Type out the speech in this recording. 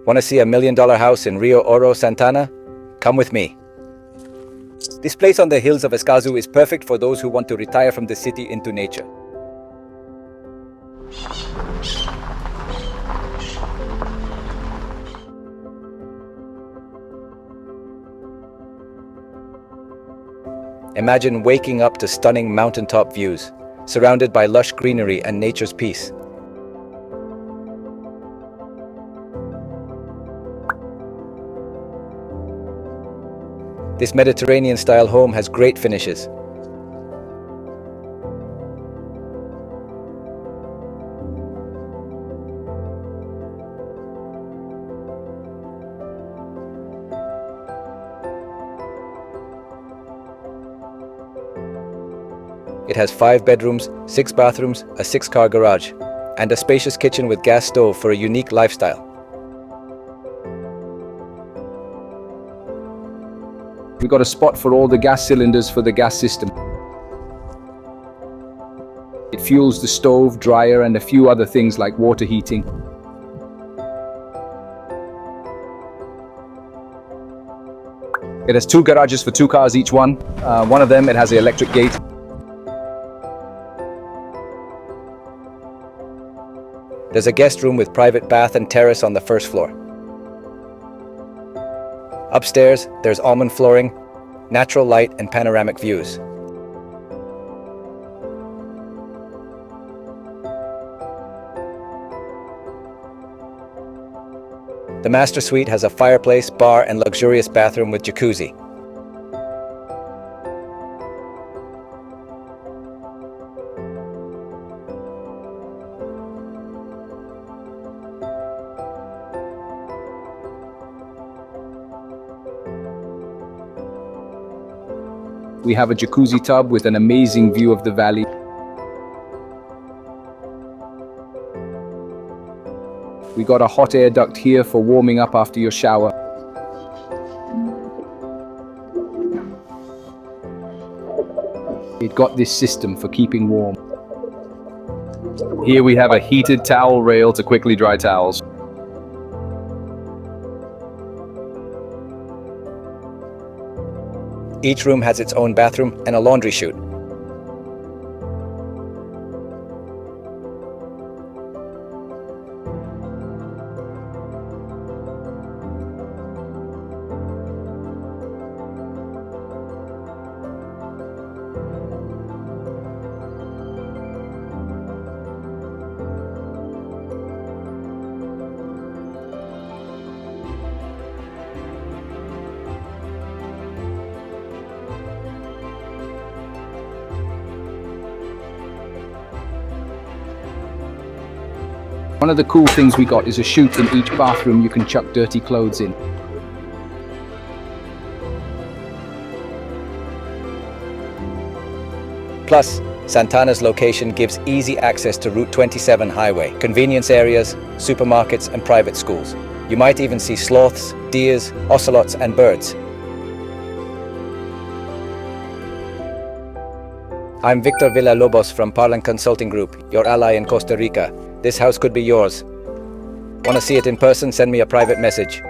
Want to see a $1 million house in Rio Oro, Santana? Come with me. This place on the hills of Escazú is perfect for those who want to retire from the city into nature. Imagine waking up to stunning mountaintop views, surrounded by lush greenery and nature's peace. This Mediterranean-style home has great finishes. It has 5 bedrooms, 6 bathrooms, a 6-car garage, and a spacious kitchen with gas stove for a unique lifestyle. We got a spot for all the gas cylinders for the gas system. It fuels the stove, dryer, and a few other things like water heating. It has 2 garages for 2 cars each one. One of them, it has an electric gate. There's a guest room with private bath and terrace on the first floor. Upstairs, there's almond flooring, natural light, and panoramic views. The master suite has a fireplace, bar, and luxurious bathroom with jacuzzi. We have a jacuzzi tub with an amazing view of the valley. We got a hot air duct here for warming up after your shower. It got this system for keeping warm. Here we have a heated towel rail to quickly dry towels. Each room has its own bathroom and a laundry chute. One of the cool things we got is a chute in each bathroom you can chuck dirty clothes in. Plus, Santana's location gives easy access to Route 27 highway, convenience areas, supermarkets, and private schools. You might even see sloths, deers, ocelots, and birds. I'm Victor Villalobos from Parkland Consulting Group, your ally in Costa Rica. This house could be yours. Want to see it in person? Send me a private message.